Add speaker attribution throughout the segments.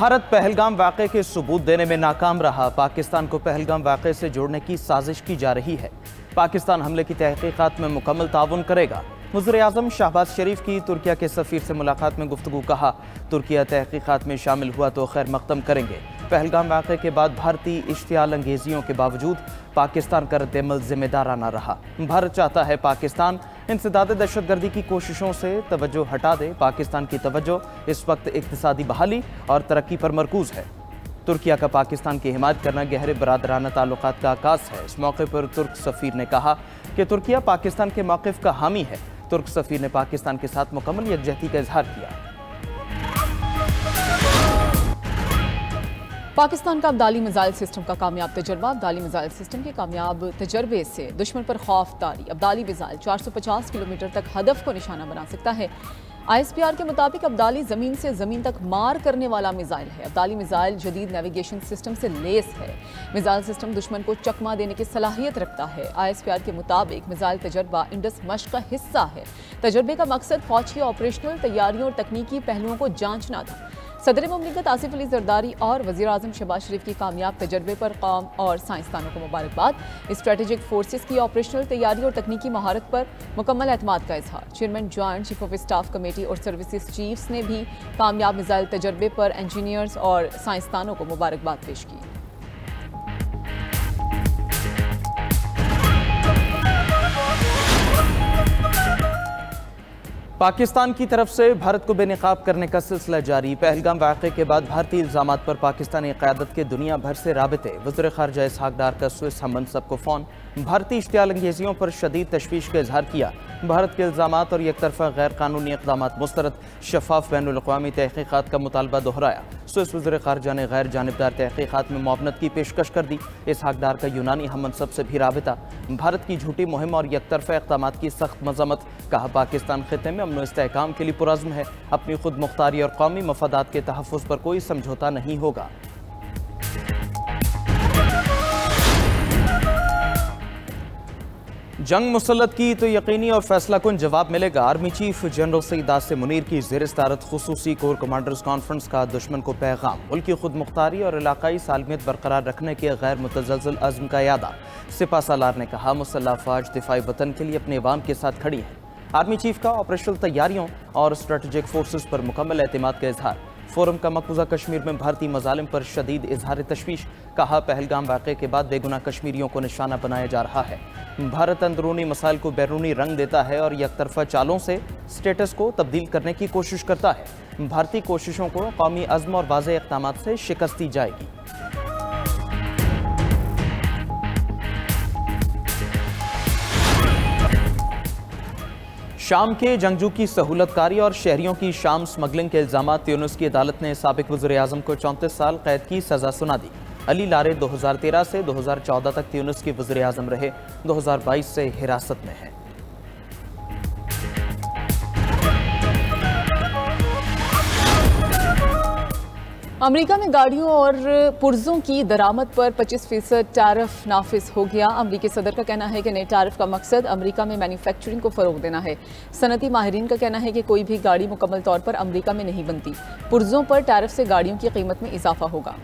Speaker 1: भारत पहलगाम वाक़े के सबूत देने में नाकाम रहा। पाकिस्तान को पहलगाम वाक़े से जोड़ने की साजिश की जा रही है। पाकिस्तान हमले की तहकीकात में मुकम्मल ताउन करेगा। वज़ीर-ए-आज़म शहबाज शरीफ की तुर्किया के सफ़ीर से मुलाकात में गुफ्तगू। कहा, तुर्किया तहकीकात में शामिल हुआ तो खैर मकदम करेंगे। पहलगाम वाक़े के बाद भारतीय इश्तियाल अंगेजियों के बावजूद पाकिस्तान का रद्द-ए-अमल जिम्मेदाराना रहा। भारत चाहता है पाकिस्तान इंसदाद दहशतगर्दी की कोशिशों से तवज्जो हटा दे। पाकिस्तान की तवज्जो इस वक्त इक़्तिसादी बहाली और तरक्की पर मरकूज़ है। तुर्किया का पाकिस्तान की हिमायत करना गहरे बरादराना ताल्लुकात का आकाश है। इस मौके पर तुर्क सफ़ीर ने कहा कि तुर्किया पाकिस्तान के मौक़िफ़ का हामी है। तुर्क सफ़ीर ने पाकिस्तान के साथ मुकम्मल यकजहती का इजहार किया।
Speaker 2: पाकिस्तान का अब्दाली मिसाइल सिस्टम का कामयाब तजर्बा। अब्दाली मिसाइल सिस्टम के कामयाब तजर्बे से दुश्मन पर खौफ तारी। अब्दाली मिसाइल 450 किलोमीटर तक हदफ को निशाना बना सकता है। ISPR के मुताबिक अब्दाली ज़मीन से ज़मीन तक मार करने वाला मिसाइल है। अब्दाली मिसाइल जदीद नेविगेशन सिस्टम से लेस है। मिसाइल सिस्टम दुश्मन को चकमा देने की सलाहियत रखता है। ISPR के मुताबिक मिसाइल तजर्बा इंडस मश्क का हिस्सा है। तजर्बे का मकसद फौज की ऑपरेशनल तैयारियों और तकनीकी पहलुओं को जांचना था। सदर मुमलिकत आसिफ अली जरदारी और वज़ीर-ए-आज़म शहबाज शरीफ की कामयाब तजर्बे पर कौम और साइंसदानों को मुबारकबाद। स्ट्रेटेजिक फोर्सेस की ऑपरेशनल तैयारी और तकनीकी महारत पर मुकम्मल एतमाद का इजहार। Chairman joint chief of staff committee और सर्विसेज चीफ्स ने भी कामयाब मिसाइल तजर्बे पर इंजीनियर्स और साइंसदानों को मुबारकबाद पेश की।
Speaker 1: पाकिस्तान की तरफ से भारत को बेनकाब करने का सिलसिला जारी। पहलगाम वाक़े के बाद भारतीय इल्ज़ामात पर पाकिस्तानी क़यादत के दुनिया भर से राबते। वज़ीर ख़ारजा इसहाक़ डार का स्विस हम मनसब को फ़ोन। भारतीय इश्तियाल अंगेजियों पर शदीद तशवीश का इजहार किया। भारत के इल्ज़ामात और एकतरफ़ा गैर कानूनी इक़दामात मुस्तरद, शफ़ाफ़ बैनुल-अक़वामी तहक़ीक़ात का मुतालबा दोहराया। स्विस वज़ीर ख़ारजा ने गैर जानिबदार तहक़ीक़ात में मुआवनत की पेशकश कर दी। इसहाक़ डार का यूनानी हम मनसब से भी राबिता। भारत की झूठी मुहिम और एकतरफ़ा इक़दामात की सख्त मज़म्मत। कहा, पाकिस्तान ख़ित्ते में अमन व इस्तेहकाम के लिए पुरज़्म है। अपनी खुद मुख्तारी और कौमी मफादात के तहफ़्फ़ुज़ पर कोई समझौता नहीं होगा। जंग मुसल्लत की तो यकीनी और फैसला कुन जवाब मिलेगा। Army chief general Saeed Asim Munir की ज़ेर सदारत खुसूसी कोर कमांडर्स कॉन्फ्रेंस का दुश्मन को पैगाम। मुल्क की खुद मुख्तारी और इलाकाई सालमियत बरकरार रखने के गैर मुतज़लज़ल अज़्म का यादा। सिपा सालार ने कहा, मुसल्लह फ़ौज दिफ़ाई वतन के लिए अपने अवाम के साथ खड़ी है। आर्मी चीफ का ऑपरेशनल तैयारियों और स्ट्रेटेजिक फोर्सेस पर मुकम्मल एतमाद का इजहार। फोरम का मकबूजा कश्मीर में भारतीय मजालिम पर शदीद इजहार तशवीश। कहा, पहलगाम वाक़े के बाद बेगुनाह कश्मीरियों को निशाना बनाया जा रहा है। भारत अंदरूनी मसाइल को बैरूनी रंग देता है और एकतरफा चालों से स्टेटस को तब्दील करने की कोशिश करता है। भारतीय कोशिशों को कौमी अज़्म और वाज़ेह इक़दामात से शिकस्त दी जाएगी। शाम के जंगजू की सहूलतकारी और शहरियों की शाम स्मगलिंग के इल्ज़ामात। यूनुस की अदालत ने साबिक वज़ीर-ए-आज़म को 34 साल कैद की सज़ा सुना दी। अली लारे 2013 से 2014 तक यूनुस के वज़ीर-ए-आज़म रहे। 2022 से हिरासत में है।
Speaker 2: अमेरिका में गाड़ियों और पुर्जों की दरामद पर 25% टैरिफ नाफिज हो गया। अमेरिकी सदर का कहना है कि नए टैरिफ का मकसद अमेरिका में मैन्युफैक्चरिंग को फ़रोग देना है। सनती माहिरीन का कहना है कि कोई भी गाड़ी मुकम्मल तौर पर अमेरिका में नहीं बनती। पुर्जों पर टैरिफ से गाड़ियों की कीमत में इजाफा होगा।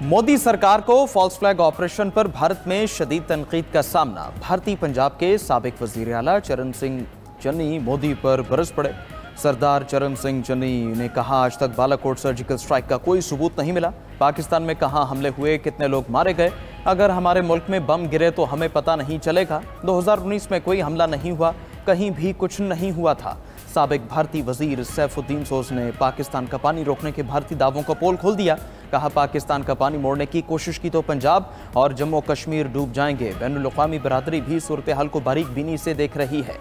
Speaker 1: मोदी सरकार को फॉल्स फ्लैग ऑपरेशन पर भारत में शदीद तनकीद का सामना। भारतीय पंजाब के साबिक वजीर आला चरण सिंह चन्नी मोदी पर बरस पड़े। सरदार चरण सिंह चन्नी ने कहा, आज तक बालाकोट सर्जिकल स्ट्राइक का कोई सबूत नहीं मिला। पाकिस्तान में कहाँ हमले हुए, कितने लोग मारे गए, अगर हमारे मुल्क में बम गिरे तो हमें पता नहीं चलेगा। 2019 में कोई हमला नहीं हुआ, कहीं भी कुछ नहीं हुआ था। साबिक भारतीय वजीर सैफुद्दीन सोज ने पाकिस्तान का पानी रोकने के भारतीय दावों का पोल खोल दिया। कहा, पाकिस्तान का पानी मोड़ने की कोशिश की तो पंजाब और जम्मू कश्मीर डूब जाएंगे। बैनुल-अक़वामी बरादरी भी सूरत हाल को बारीक बीनी से देख रही है।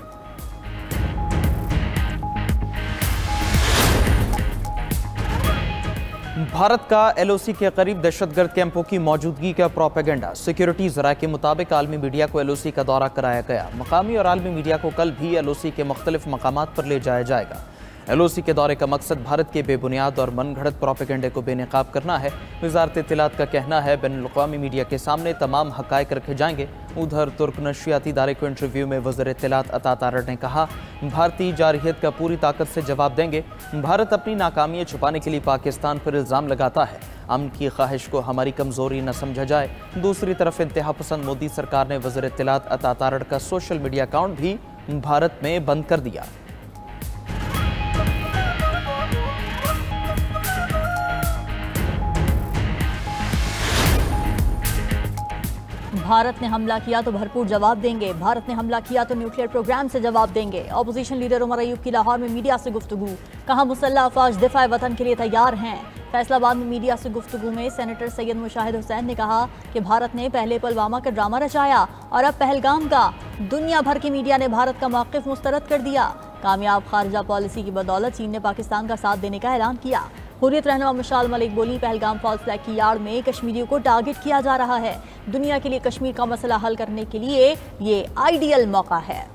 Speaker 1: भारत का LOC के करीब दहशतगर्द कैंपों की मौजूदगी का प्रोपेगेंडा। सिक्योरिटी ज़राए के मुताबिक आलमी मीडिया को LOC का दौरा कराया गया। मकामी और आलमी मीडिया को कल भी LOC के मुख्तलिफ मकामात पर ले जाया जाएगा। LOC के दौरे का मकसद भारत के बेबुनियाद और मनगढ़ंत प्रोपेगेंडे को बेनकाब करना है। वजारत इत्तलात का कहना है बैनुल-अक़वामी मीडिया के सामने तमाम हक़ाइक़ रखे जाएंगे। उधर तुर्क नशरियाती इदारे को इंटरव्यू में वज़ीर इत्तलात अता तारड़ ने कहा, भारतीय जारहियत का पूरी ताकत से जवाब देंगे। भारत अपनी नाकामियाँ छुपाने के लिए पाकिस्तान पर इल्ज़ाम लगाता है। अमन की ख्वाहिश को हमारी कमज़ोरी न समझा जाए। दूसरी तरफ इंतहा पसंद मोदी सरकार ने वज़ीर इत्तलात अता तारड़ का सोशल मीडिया अकाउंट भी भारत में बंद कर दिया।
Speaker 3: भारत ने हमला किया तो भरपूर जवाब देंगे। भारत ने हमला किया तो न्यूक्लियर प्रोग्राम से जवाब देंगे। अपोजिशन लीडर उमर अयूब की लाहौर में मीडिया से गुफ्तगू, कहा मुसल्लह अफवाज दिफाए वतन के लिए तैयार हैं। फैसलाबाद में मीडिया से गुफ्तगू में सेनेटर सैयद मुशाहिद हुसैन ने कहा कि भारत ने पहले पुलवामा का ड्रामा रचाया और अब पहलगाम का। दुनिया भर की मीडिया ने भारत का मौक़िफ़ मुस्तरद कर दिया। कामयाब खारजा पॉलिसी की बदौलत चीन ने पाकिस्तान का साथ देने का ऐलान किया। हुर्रियत रहनुमा मिसाल मलिक बोली, पहलगाम फॉल्स फ्लैग की यार्ड में कश्मीरियों को टारगेट किया जा रहा है। दुनिया के लिए कश्मीर का मसला हल करने के लिए ये आइडियल मौका है।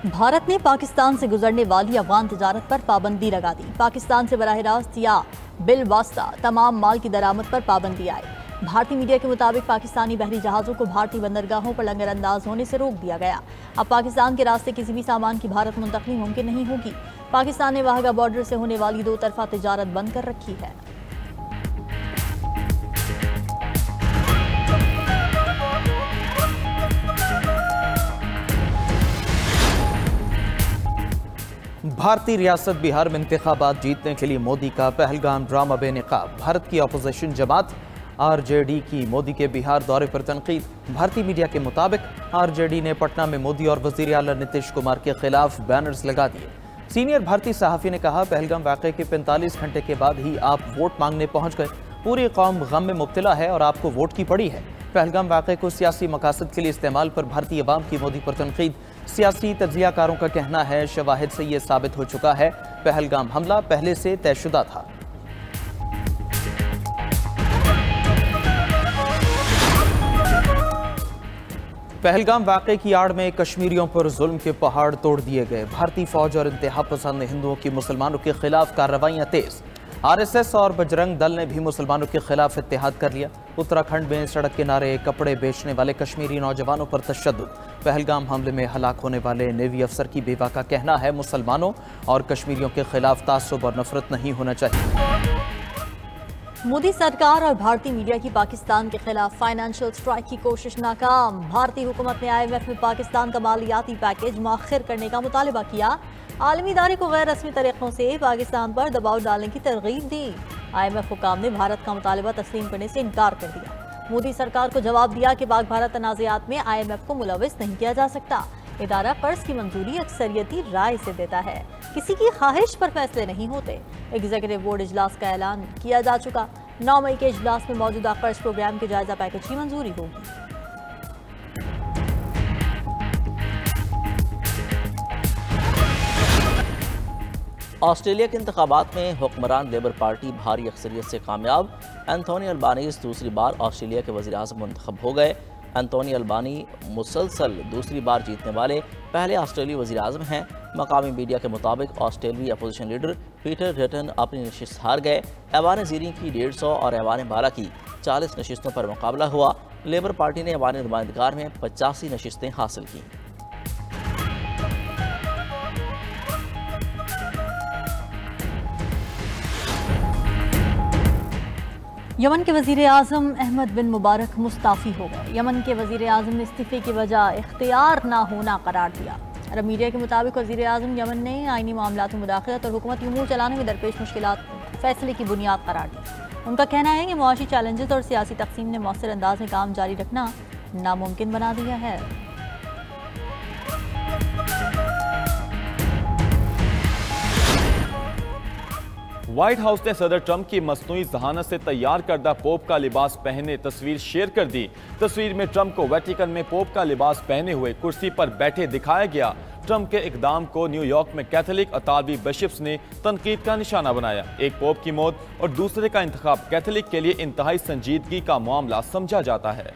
Speaker 3: भारत ने पाकिस्तान से गुजरने वाली अफगान तिजारत पर पाबंदी लगा दी। पाकिस्तान से बराह रास्त या बिल वास्ता तमाम माल की दरामद पर पाबंदी आई। भारतीय मीडिया के मुताबिक पाकिस्तानी बहरी जहाज़ों को भारतीय बंदरगाहों पर लंगर अंदाज होने से रोक दिया गया। अब पाकिस्तान के रास्ते किसी भी सामान की भारत मुंतकली मुमकिन नहीं होगी। पाकिस्तान ने वाहगा बॉर्डर से होने वाली दो तरफा तिजारत बंद कर रखी है।
Speaker 1: भारतीय रियासत बिहार में इंतखाबात जीतने के लिए मोदी का पहलगाम ड्रामा बेनकाब। भारत की अपोजिशन जमात RJD की मोदी के बिहार दौरे पर तनकीद। भारतीय मीडिया के मुताबिक RJD ने पटना में मोदी और वज़ीर आला नीतीश कुमार के खिलाफ बैनर्स लगा दिए। सीनियर भारतीय सहाफ़ी ने कहा, पहलगाम वाक़े के 45 घंटे के बाद ही आप वोट मांगने पहुंच गए। पूरी कौम गम में मुब्तला है और आपको वोट की पड़ी है। पहलगाम वाक़े को सियासी मकासद के लिए इस्तेमाल पर भारतीय अवाम की मोदी पर तनकीद। सियासी तज्ज़ियाकारों का कहना है, शवाहिद से यह साबित हो चुका है पहलगाम हमला पहले से तयशुदा था। पहलगाम वाक़े की आड़ में कश्मीरियों पर जुल्म के पहाड़ तोड़ दिए गए। भारतीय फौज और इंतहा पसंद हिंदुओं की मुसलमानों के खिलाफ कार्रवाइयाँ तेज। RSS और बजरंग दल ने भी मुसलमानों के खिलाफ इत्तेहाद कर लिया। उत्तराखंड में सड़क किनारे कपड़े बेचने वाले कश्मीरी नौजवानों पर तशद्दुद। पहलगाम हमले में हलाक होने वाले नेवी अफसर की बेवा का कहना है, मुसलमानों और कश्मीरियों के खिलाफ तासुब और नफरत नहीं होना चाहिए।
Speaker 3: मोदी सरकार और भारतीय मीडिया की पाकिस्तान के खिलाफ फाइनेंशियल स्ट्राइक की कोशिश नाकाम। भारतीय हुकूमत ने IMF में पाकिस्तान का मालियाती पैकेज मुअख्खर करने का मुतालबा किया। आलमी इदारे को गैर रस्मी तरीकों से पाकिस्तान पर दबाव डालने की तरगीब दी। IMF हुकाम ने भारत का मुतालबा तस्लीम करने से इनकार कर दिया। मोदी सरकार को जवाब दिया कि पाक भारत तनाज़ात में IMF को मुलविस नहीं किया जा सकता। इदारा कर्ज की मंजूरी अक्सरियती राय से देता है, किसी की ख्वाहिश पर फैसले नहीं होते। एग्जीक्यूटिव बोर्ड इजलास का ऐलान किया जा चुका। 9 मई के इजलास में मौजूदा कर्ज प्रोग्राम के जायजा पैकेज की मंजूरी होगी।
Speaker 4: ऑस्ट्रेलिया के इंतखाबात में हुक्मरान लेबर पार्टी भारी अक्सरियत से कामयाब। एंथोनी अल्बानीज़ दूसरी बार ऑस्ट्रेलिया के वज़ीर-ए-आज़म मुंतखब हो गए। एंथोनी अल्बानी मुसलसल दूसरी बार जीतने वाले पहले ऑस्ट्रेलियाई वज़ीर-ए-आज़म हैं। मकामी मीडिया के मुताबिक ऑस्ट्रेलियाई अपोजिशन लीडर पीटर डटन अपनी नशिस्त हार गए। ऐवान ज़ीरी की 150 और ऐवान बाला की 40 नशिस्तों पर मुकाबला हुआ। लेबर पार्टी ने ऐवान नुमाइंदगार में 85 नशिस्तें हासिल की।
Speaker 3: यमन के वज़ीर-ए-आज़म अहमद बिन मुबारक मुस्ताफ़ी हो गए। यमन के वज़ीर-ए-आज़म ने इस्तीफ़े की वजह इख्तियार ना होना करार दिया। अरब मीडिया के मुताबिक वज़ीर-ए-आज़म यमन ने आईनी मामलात में मुदाखलत और हुकूमती उमूर चलाने में दरपेश मुश्किलात फैसले की बुनियाद करार दी। उनका कहना है कि मुआशी चैलेंजेस और सियासी तक़सीम ने मौसर अंदाज में काम जारी रखना नामुमकिन बना दिया है।
Speaker 5: व्हाइट हाउस ने सदर ट्रंप की मसनूई ज़हानत से तैयार करदा पोप का लिबास पहने तस्वीर शेयर कर दी। तस्वीर में ट्रंप को वेटिकन में पोप का लिबास पहने हुए कुर्सी पर बैठे दिखाया गया। ट्रंप के इकदाम को न्यूयॉर्क में कैथोलिक अतावी बिशप्स ने तनकीद का निशाना बनाया। एक पोप की मौत और दूसरे का इंतखाब कैथोलिक के लिए इंतहाई संजीदगी का मामला समझा जाता है।